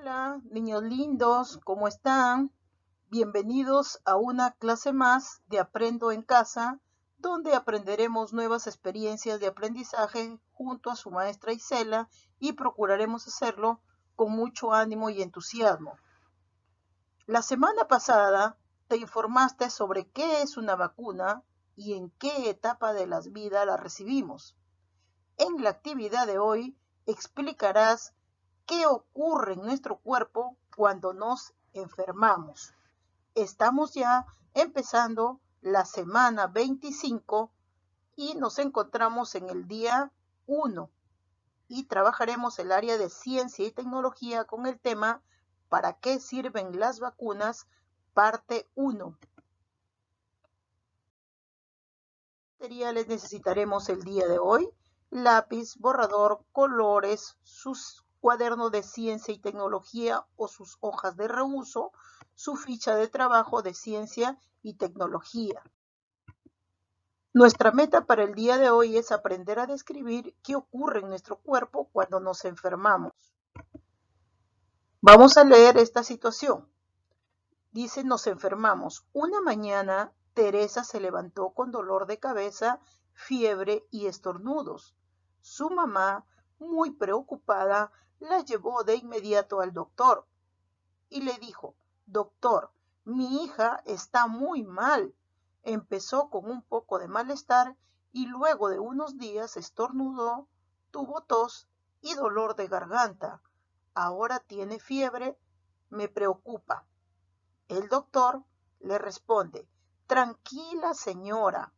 Hola, niños lindos, ¿cómo están? Bienvenidos a una clase más de Aprendo en Casa, donde aprenderemos nuevas experiencias de aprendizaje junto a su maestra Isela y procuraremos hacerlo con mucho ánimo y entusiasmo. La semana pasada te informaste sobre qué es una vacuna y en qué etapa de la vida la recibimos. En la actividad de hoy explicarás qué ocurre en nuestro cuerpo cuando nos enfermamos. Estamos ya empezando la semana 25 y nos encontramos en el día 1 y trabajaremos el área de ciencia y tecnología con el tema ¿Para qué sirven las vacunas? Parte 1. Materiales necesitaremos el día de hoy: lápiz, borrador, colores, sus cuadernos de ciencia y tecnología o sus hojas de reuso, su ficha de trabajo de ciencia y tecnología. Nuestra meta para el día de hoy es aprender a describir qué ocurre en nuestro cuerpo cuando nos enfermamos. Vamos a leer esta situación. Dice, nos enfermamos. Una mañana, Teresa se levantó con dolor de cabeza, fiebre y estornudos. Su mamá, muy preocupada, la llevó de inmediato al doctor y le dijo, doctor, mi hija está muy mal. Empezó con un poco de malestar y luego de unos días estornudó, tuvo tos y dolor de garganta. Ahora tiene fiebre, me preocupa. El doctor le responde, tranquila señora,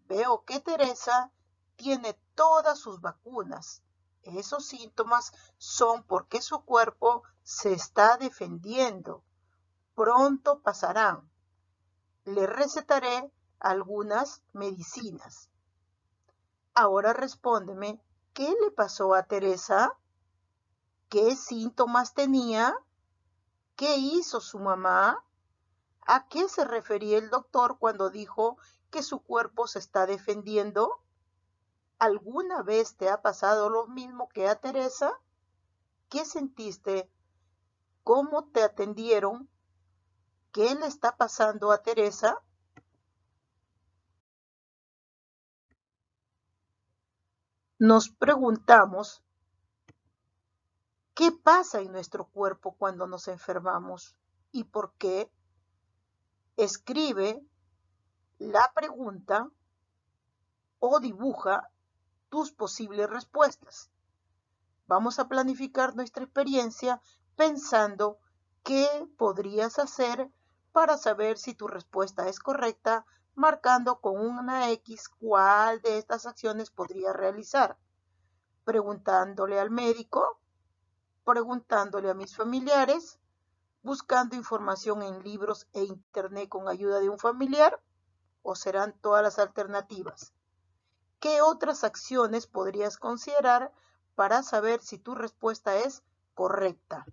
veo que Teresa tiene todas sus vacunas. Esos síntomas son porque su cuerpo se está defendiendo. Pronto pasarán. Le recetaré algunas medicinas. Ahora respóndeme, ¿qué le pasó a Teresa? ¿Qué síntomas tenía? ¿Qué hizo su mamá? ¿A qué se refería el doctor cuando dijo que su cuerpo se está defendiendo? ¿Alguna vez te ha pasado lo mismo que a Teresa? ¿Qué sentiste? ¿Cómo te atendieron? ¿Qué le está pasando a Teresa? Nos preguntamos, ¿qué pasa en nuestro cuerpo cuando nos enfermamos? ¿Y por qué? Escribe la pregunta o dibuja tus posibles respuestas. Vamos a planificar nuestra experiencia pensando qué podrías hacer para saber si tu respuesta es correcta, marcando con una X cuál de estas acciones podrías realizar. Preguntándole al médico, preguntándole a mis familiares, buscando información en libros e internet con ayuda de un familiar, o serán todas las alternativas. ¿Qué otras acciones podrías considerar para saber si tu respuesta es correcta?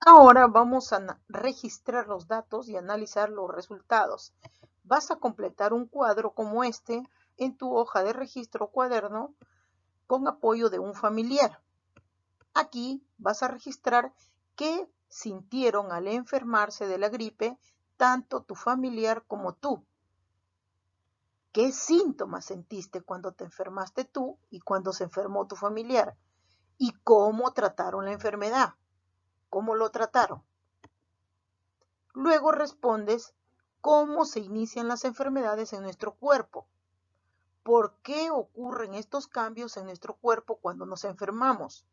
Ahora vamos a registrar los datos y analizar los resultados. Vas a completar un cuadro como este en tu hoja de registro o cuaderno con apoyo de un familiar. Aquí vas a registrar qué sintieron al enfermarse de la gripe tanto tu familiar como tú. ¿Qué síntomas sentiste cuando te enfermaste tú y cuando se enfermó tu familiar? ¿Y cómo trataron la enfermedad? ¿Cómo lo trataron? Luego respondes cómo se inician las enfermedades en nuestro cuerpo. ¿Por qué ocurren estos cambios en nuestro cuerpo cuando nos enfermamos?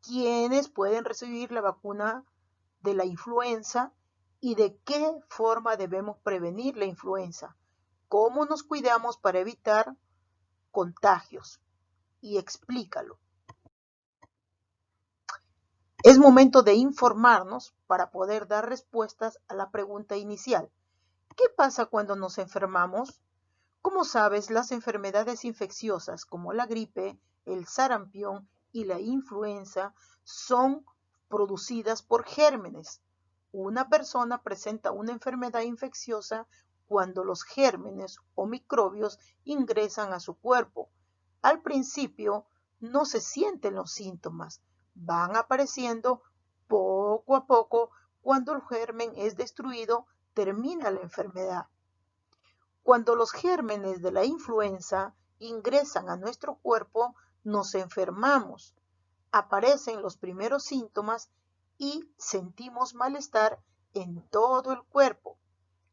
¿Quiénes pueden recibir la vacuna de la influenza y de qué forma debemos prevenir la influenza? ¿Cómo nos cuidamos para evitar contagios? Y explícalo. Es momento de informarnos para poder dar respuestas a la pregunta inicial. ¿Qué pasa cuando nos enfermamos? Como sabes, las enfermedades infecciosas como la gripe, el sarampión y la influenza son producidas por gérmenes. Una persona presenta una enfermedad infecciosa cuando los gérmenes o microbios ingresan a su cuerpo. Al principio no se sienten los síntomas, van apareciendo poco a poco. Cuando el germen es destruido, termina la enfermedad. Cuando los gérmenes de la influenza ingresan a nuestro cuerpo, nos enfermamos. Aparecen los primeros síntomas y sentimos malestar en todo el cuerpo.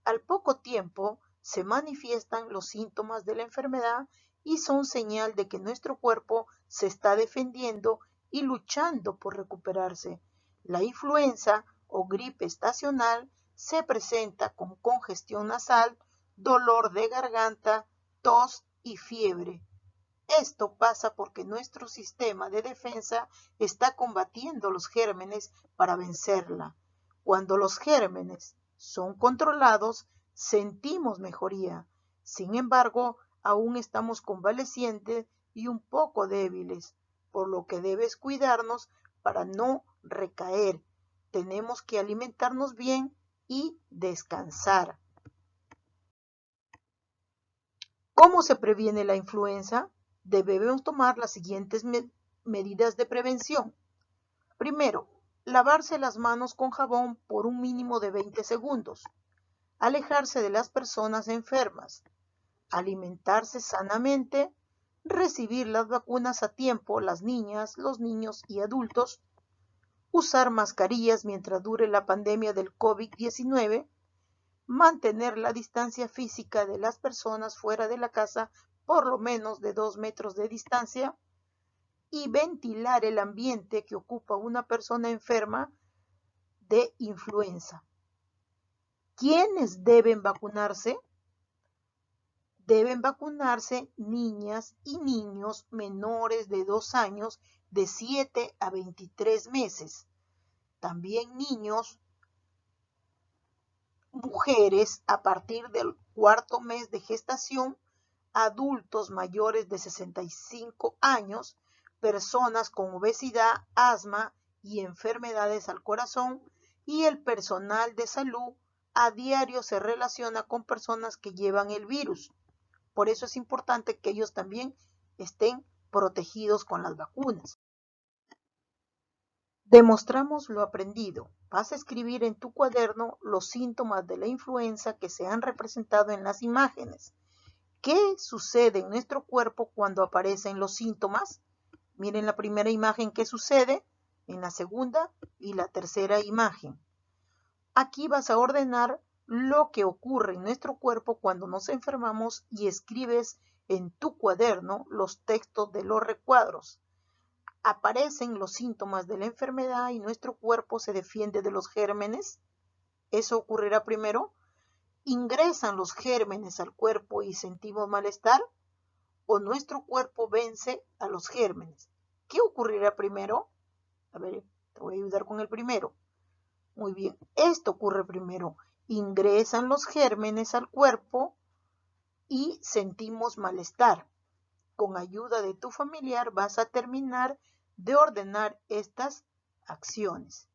Al poco tiempo se manifiestan los síntomas de la enfermedad y son señal de que nuestro cuerpo se está defendiendo y luchando por recuperarse. La influenza o gripe estacional se presenta con congestión nasal, dolor de garganta, tos y fiebre. Esto pasa porque nuestro sistema de defensa está combatiendo los gérmenes para vencerla. Cuando los gérmenes son controlados, sentimos mejoría. Sin embargo, aún estamos convalecientes y un poco débiles, por lo que debes cuidarnos para no recaer. Tenemos que alimentarnos bien y descansar. ¿Cómo se previene la influenza? Debemos tomar las siguientes medidas de prevención. Primero, lavarse las manos con jabón por un mínimo de 20 segundos. Alejarse de las personas enfermas. Alimentarse sanamente. Recibir las vacunas a tiempo, las niñas, los niños y adultos. Usar mascarillas mientras dure la pandemia del COVID-19. Mantener la distancia física de las personas fuera de la casa por lo menos de 2 metros de distancia y ventilar el ambiente que ocupa una persona enferma de influenza. ¿Quiénes deben vacunarse? Deben vacunarse niñas y niños menores de 2 años de 7 a 23 meses. También niños, mujeres a partir del 4.º mes de gestación, adultos mayores de 65 años, personas con obesidad, asma y enfermedades al corazón, y el personal de salud a diario se relaciona con personas que llevan el virus. Por eso es importante que ellos también estén protegidos con las vacunas. Demostramos lo aprendido. Vas a escribir en tu cuaderno los síntomas de la influenza que se han representado en las imágenes. ¿Qué sucede en nuestro cuerpo cuando aparecen los síntomas? Miren la primera imagen qué sucede, en la segunda y la tercera imagen. Aquí vas a ordenar lo que ocurre en nuestro cuerpo cuando nos enfermamos y escribes en tu cuaderno los textos de los recuadros. Aparecen los síntomas de la enfermedad y nuestro cuerpo se defiende de los gérmenes. Eso ocurrirá primero. ¿Ingresan los gérmenes al cuerpo y sentimos malestar? ¿O nuestro cuerpo vence a los gérmenes? ¿Qué ocurrirá primero? A ver, te voy a ayudar con el primero. Muy bien, esto ocurre primero. Ingresan los gérmenes al cuerpo y sentimos malestar. Con ayuda de tu familiar vas a terminar de ordenar estas acciones.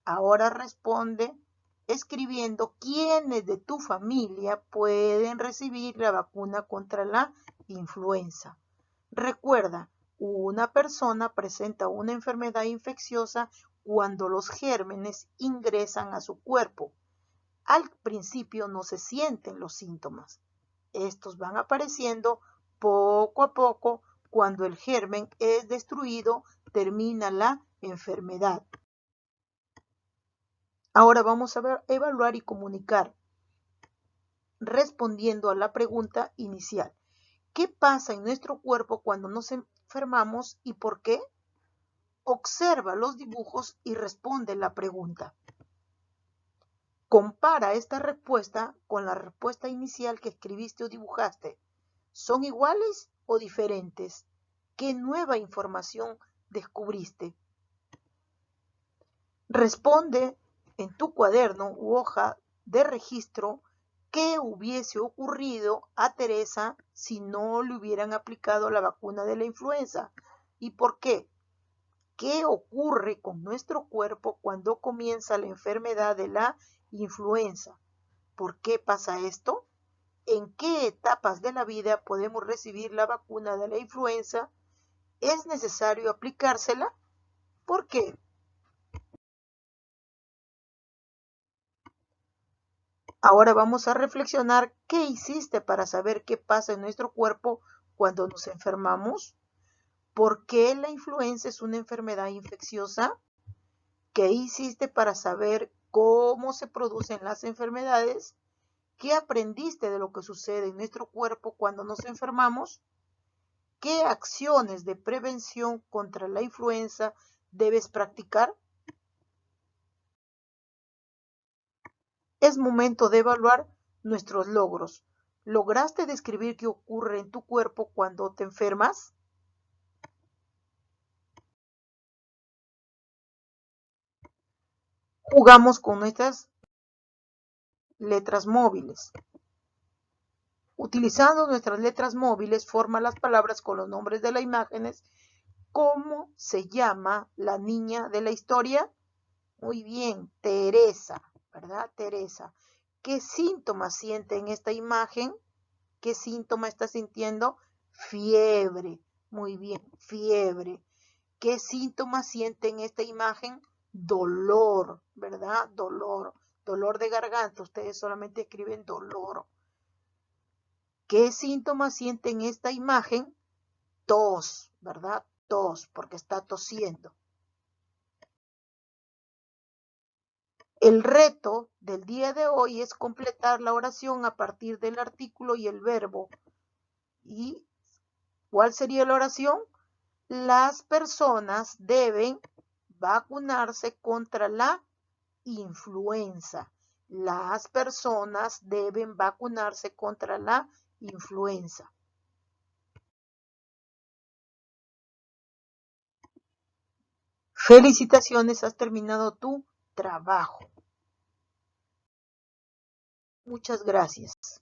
Ahora responde escribiendo quiénes de tu familia pueden recibir la vacuna contra la influenza. Recuerda, una persona presenta una enfermedad infecciosa cuando los gérmenes ingresan a su cuerpo. Al principio no se sienten los síntomas. Estos van apareciendo poco a poco. Cuando el germen es destruido, termina la enfermedad. Ahora vamos a evaluar y comunicar respondiendo a la pregunta inicial. ¿Qué pasa en nuestro cuerpo cuando nos enfermamos y por qué? Observa los dibujos y responde la pregunta. Compara esta respuesta con la respuesta inicial que escribiste o dibujaste. ¿Son iguales o diferentes? ¿Qué nueva información descubriste? Responde en tu cuaderno u hoja de registro qué hubiese ocurrido a Teresa si no le hubieran aplicado la vacuna de la influenza y por qué. ¿Qué ocurre con nuestro cuerpo cuando comienza la enfermedad de la influenza? ¿Por qué pasa esto? ¿En qué etapas de la vida podemos recibir la vacuna de la influenza? ¿Es necesario aplicársela? ¿Por qué? Ahora vamos a reflexionar qué hiciste para saber qué pasa en nuestro cuerpo cuando nos enfermamos. ¿Por qué la influenza es una enfermedad infecciosa? ¿Qué hiciste para saber cómo se producen las enfermedades? ¿Qué aprendiste de lo que sucede en nuestro cuerpo cuando nos enfermamos? ¿Qué acciones de prevención contra la influenza debes practicar? Es momento de evaluar nuestros logros. ¿Lograste describir qué ocurre en tu cuerpo cuando te enfermas? Jugamos con nuestras letras móviles. Utilizando nuestras letras móviles, forma las palabras con los nombres de las imágenes. ¿Cómo se llama la niña de la historia? Muy bien, Teresa, ¿verdad? Teresa. ¿Qué síntomas siente en esta imagen? ¿Qué síntoma está sintiendo? Fiebre. Muy bien, fiebre. ¿Qué síntomas siente en esta imagen? Dolor, ¿verdad? Dolor. Dolor de garganta. Ustedes solamente escriben dolor. ¿Qué síntomas siente en esta imagen? Tos, ¿verdad? Tos, porque está tosiendo. El reto del día de hoy es completar la oración a partir del artículo y el verbo. ¿Y cuál sería la oración? Las personas deben vacunarse contra la influenza. Las personas deben vacunarse contra la influenza. Felicitaciones, has terminado tu trabajo. Muchas gracias.